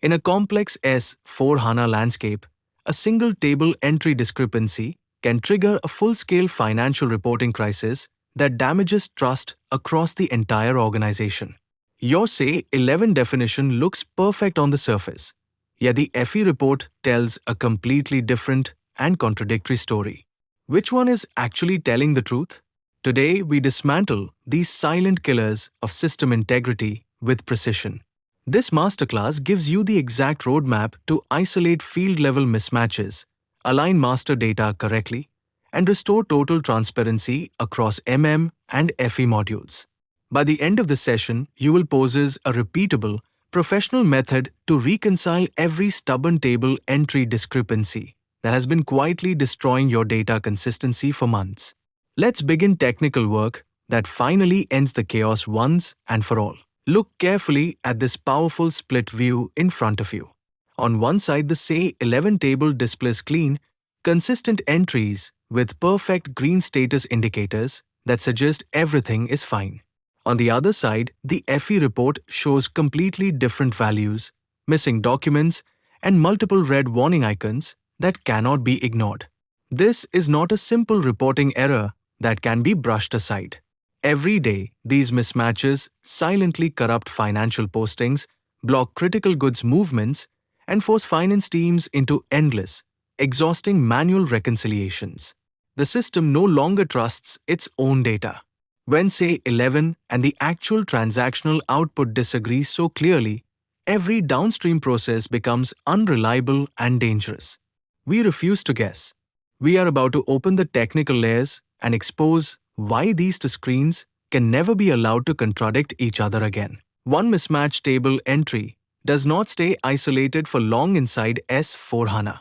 In a complex S/4HANA landscape, a single table entry discrepancy can trigger a full-scale financial reporting crisis that damages trust across the entire organization. Your SE11 definition looks perfect on the surface, yet the FE report tells a completely different and contradictory story. Which one is actually telling the truth? Today, we dismantle these silent killers of system integrity with precision. This masterclass gives you the exact roadmap to isolate field-level mismatches, align master data correctly, and restore total transparency across MM and FE modules. By the end of the session, you will possess a repeatable, professional method to reconcile every stubborn table entry discrepancy that has been quietly destroying your data consistency for months. Let's begin technical work that finally ends the chaos once and for all. Look carefully at this powerful split view in front of you. On one side, the SE11 table displays clean, consistent entries with perfect green status indicators that suggest everything is fine. On the other side, the FE report shows completely different values, missing documents, and multiple red warning icons that cannot be ignored. This is not a simple reporting error that can be brushed aside. Every day, these mismatches silently corrupt financial postings, block critical goods movements, and force finance teams into endless, exhausting manual reconciliations. The system no longer trusts its own data. When SE11 and the actual transactional output disagree so clearly, every downstream process becomes unreliable and dangerous. We refuse to guess. We are about to open the technical layers and expose why these two screens can never be allowed to contradict each other again. One mismatch table entry does not stay isolated for long inside S/4HANA.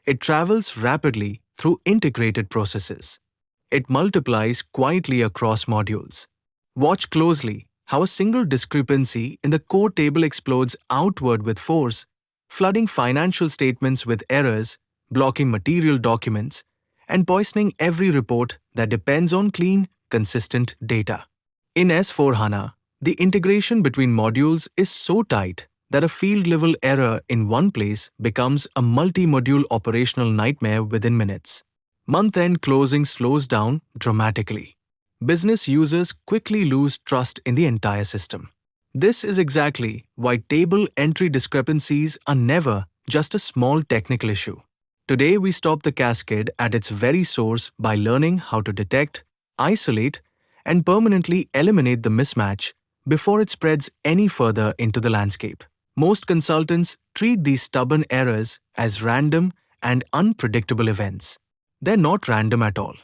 It travels rapidly through integrated processes. It multiplies quietly across modules. Watch closely how a single discrepancy in the core table explodes outward with force, flooding financial statements with errors, blocking material documents, and poisoning every report that depends on clean, consistent data. In S/4HANA, the integration between modules is so tight that a field-level error in one place becomes a multi-module operational nightmare within minutes. Month-end closing slows down dramatically. Business users quickly lose trust in the entire system. This is exactly why table entry discrepancies are never just a small technical issue. Today, we stop the cascade at its very source by learning how to detect, isolate, and permanently eliminate the mismatch before it spreads any further into the landscape. Most consultants treat these stubborn errors as random and unpredictable events. They're not random at all.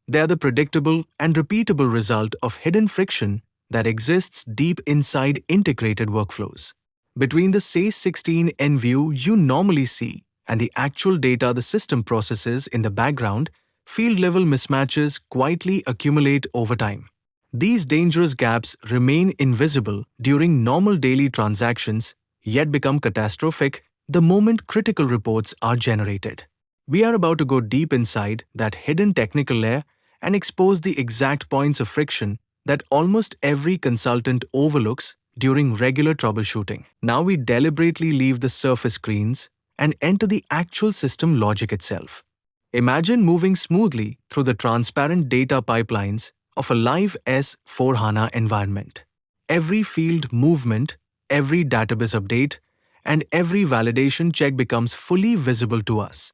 They are the predictable and repeatable result of hidden friction that exists deep inside integrated workflows. Between the SE16N view you normally see and the actual data the system processes in the background, field-level mismatches quietly accumulate over time. These dangerous gaps remain invisible during normal daily transactions, yet become catastrophic the moment critical reports are generated. We are about to go deep inside that hidden technical layer and expose the exact points of friction that almost every consultant overlooks during regular troubleshooting. Now we deliberately leave the surface screens and enter the actual system logic itself. Imagine moving smoothly through the transparent data pipelines of a live S/4HANA environment. Every field movement, every database update, and every validation check becomes fully visible to us.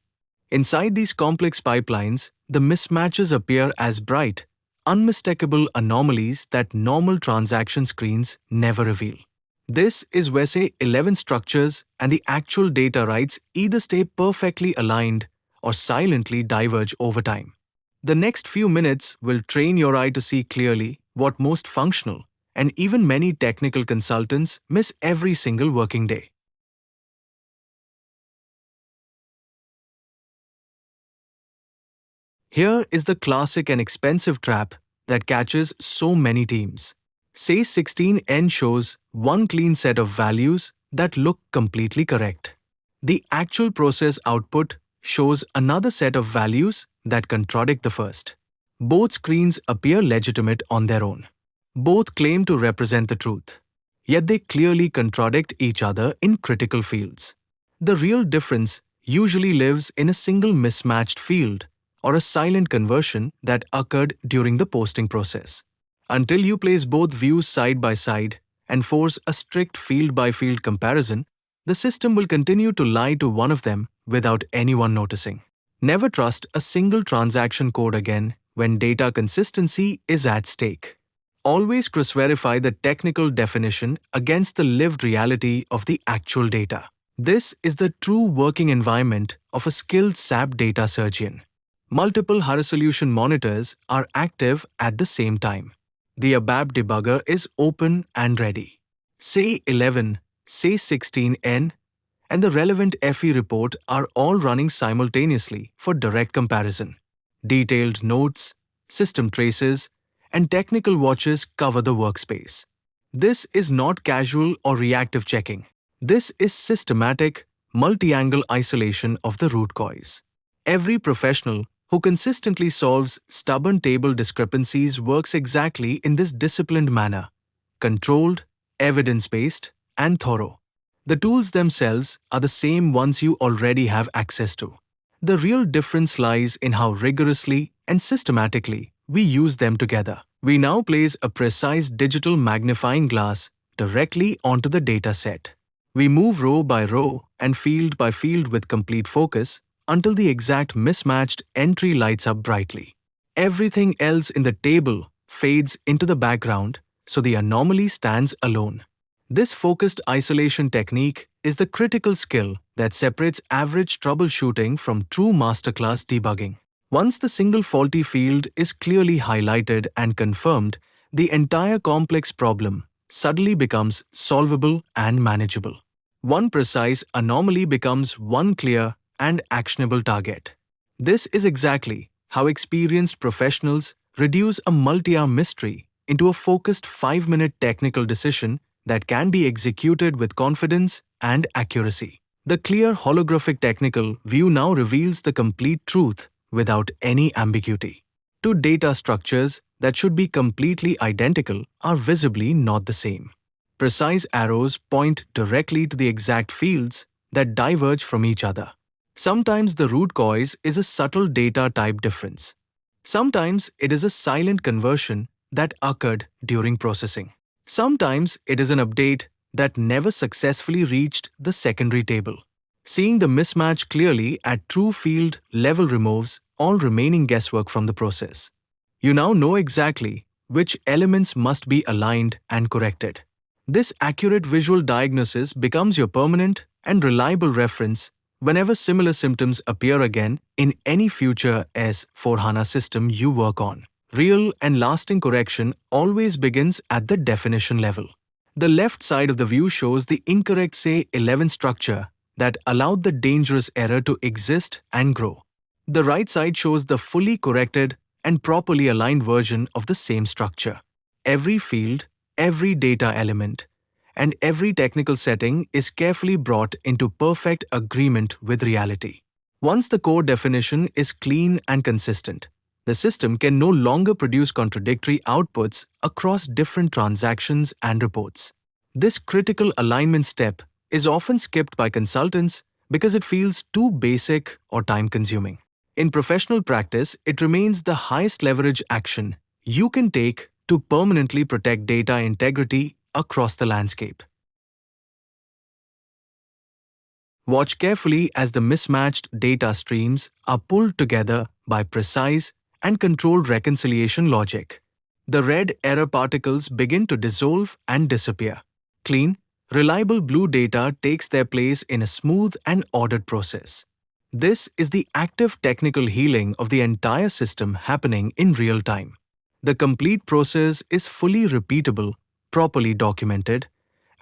Inside these complex pipelines, the mismatches appear as bright, unmistakable anomalies that normal transaction screens never reveal. This is where SE11 structures and the actual data rights either stay perfectly aligned or silently diverge over time. The next few minutes will train your eye to see clearly what most functional and even many technical consultants miss every single working day. Here is the classic and expensive trap that catches so many teams. SE16N shows one clean set of values that look completely correct. The actual process output shows another set of values that contradict the first. Both screens appear legitimate on their own. Both claim to represent the truth. Yet they clearly contradict each other in critical fields. The real difference usually lives in a single mismatched field or a silent conversion that occurred during the posting process. Until you place both views side by side and force a strict field-by-field comparison, the system will continue to lie to one of them without anyone noticing. Never trust a single transaction code again when data consistency is at stake. Always cross-verify the technical definition against the lived reality of the actual data. This is the true working environment of a skilled SAP data surgeon. Multiple HARA solution monitors are active at the same time. The ABAP debugger is open and ready. SE11, SE16N, and the relevant FE report are all running simultaneously for direct comparison. Detailed notes, system traces, and technical watches cover the workspace. This is not casual or reactive checking. This is systematic, multi-angle isolation of the root cause. Every professional who consistently solves stubborn table discrepancies works exactly in this disciplined manner: controlled, evidence-based, and thorough. The tools themselves are the same ones you already have access to. The real difference lies in how rigorously and systematically we use them together. We now place a precise digital magnifying glass directly onto the data set. We move row by row and field by field with complete focus until the exact mismatched entry lights up brightly. Everything else in the table fades into the background, so the anomaly stands alone. This focused isolation technique is the critical skill that separates average troubleshooting from true masterclass debugging. Once the single faulty field is clearly highlighted and confirmed, the entire complex problem suddenly becomes solvable and manageable. One precise anomaly becomes one clear and actionable target. This is exactly how experienced professionals reduce a multi-hour mystery into a focused 5-minute technical decision that can be executed with confidence and accuracy. The clear holographic technical view now reveals the complete truth without any ambiguity. Two data structures that should be completely identical are visibly not the same. Precise arrows point directly to the exact fields that diverge from each other. Sometimes the root cause is a subtle data type difference. Sometimes it is a silent conversion that occurred during processing. Sometimes it is an update that never successfully reached the secondary table. Seeing the mismatch clearly at true field level removes all remaining guesswork from the process. You now know exactly which elements must be aligned and corrected. This accurate visual diagnosis becomes your permanent and reliable reference whenever similar symptoms appear again in any future S/4HANA system you work on. Real and lasting correction always begins at the definition level. The left side of the view shows the incorrect SE11 structure that allowed the dangerous error to exist and grow. The right side shows the fully corrected and properly aligned version of the same structure. Every field, every data element, and every technical setting is carefully brought into perfect agreement with reality. Once the core definition is clean and consistent, the system can no longer produce contradictory outputs across different transactions and reports. This critical alignment step is often skipped by consultants because it feels too basic or time-consuming. In professional practice, it remains the highest leverage action you can take to permanently protect data integrity across the landscape. Watch carefully as the mismatched data streams are pulled together by precise and controlled reconciliation logic. The red error particles begin to dissolve and disappear. Clean, reliable blue data takes their place in a smooth and ordered process. This is the active technical healing of the entire system happening in real time. The complete process is fully repeatable, properly documented,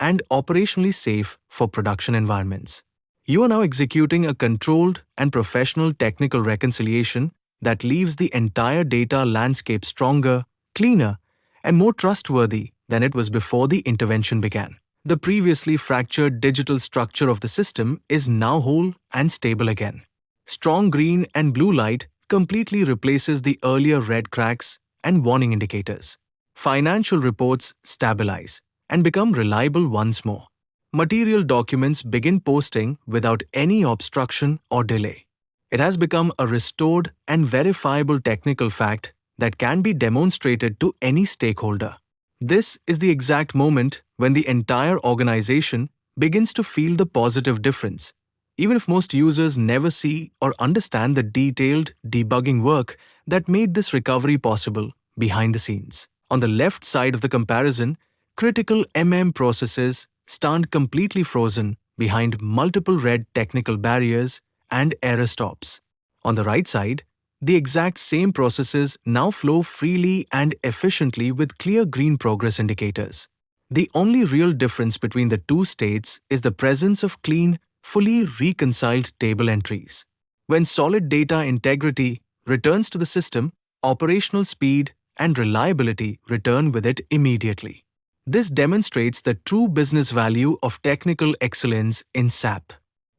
and operationally safe for production environments. You are now executing a controlled and professional technical reconciliation that leaves the entire data landscape stronger, cleaner, and more trustworthy than it was before the intervention began. The previously fractured digital structure of the system is now whole and stable again. Strong green and blue light completely replaces the earlier red cracks and warning indicators. Financial reports stabilize and become reliable once more. material documents begin posting without any obstruction or delay. It has become a restored and verifiable technical fact that can be demonstrated to any stakeholder. This is the exact moment when the entire organization begins to feel the positive difference, even if most users never see or understand the detailed debugging work that made this recovery possible behind the scenes. On the left side of the comparison, critical processes stand completely frozen behind multiple red technical barriers and error stops. On the right side, the exact same processes now flow freely and efficiently with clear green progress indicators. The only real difference between the two states is the presence of clean, fully reconciled table entries. When solid data integrity returns to the system, operational speed and reliability return with it immediately. This demonstrates the true business value of technical excellence in SAP.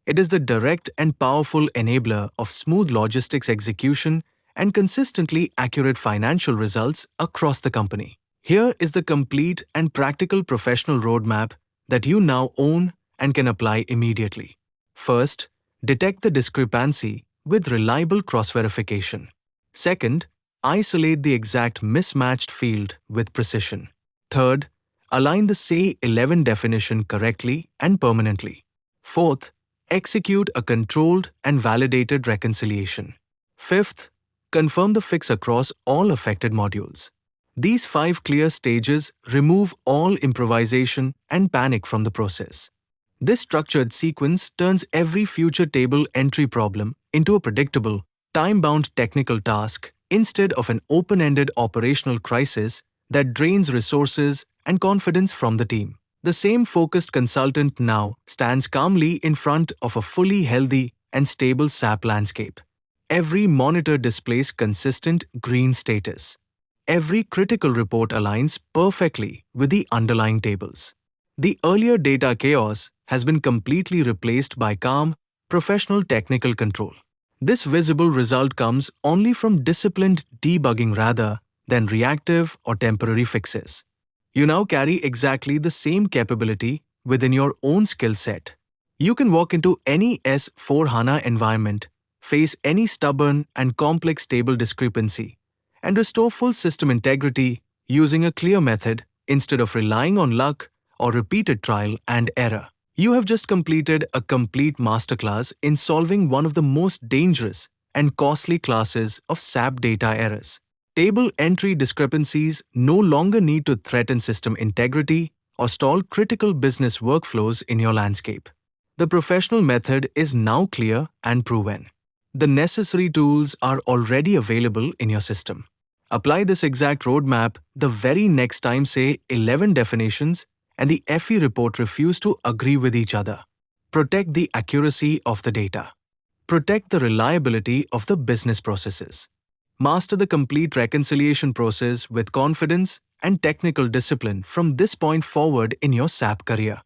It is the direct and powerful enabler of smooth logistics execution and consistently accurate financial results across the company. Here is the complete and practical professional roadmap that you now own and can apply immediately. First, detect the discrepancy with reliable cross-verification. Second, isolate the exact mismatched field with precision. Third, align the SE11 definition correctly and permanently. Fourth, execute a controlled and validated reconciliation. Fifth, confirm the fix across all affected modules. These 5 clear stages remove all improvisation and panic from the process. This structured sequence turns every future table entry problem into a predictable, time-bound technical task instead of an open-ended operational crisis that drains resources and confidence from the team. The same focused consultant now stands calmly in front of a fully healthy and stable SAP landscape. Every monitor displays consistent green status. Every critical report aligns perfectly with the underlying tables. The earlier data chaos has been completely replaced by calm, professional technical control. This visible result comes only from disciplined debugging rather than reactive or temporary fixes. You now carry exactly the same capability within your own skill set. You can walk into any S/4HANA environment, face any stubborn and complex table discrepancy, and restore full system integrity using a clear method instead of relying on luck or repeated trial and error. You have just completed a complete masterclass in solving one of the most dangerous and costly classes of SAP data errors. Table entry discrepancies no longer need to threaten system integrity or stall critical business workflows in your landscape. The professional method is now clear and proven. The necessary tools are already available in your system. Apply this exact roadmap the very next time, say, 11 definitions and the FE report refuse to agree with each other. Protect the accuracy of the data. Protect the reliability of the business processes. Master the complete reconciliation process with confidence and technical discipline from this point forward in your SAP career.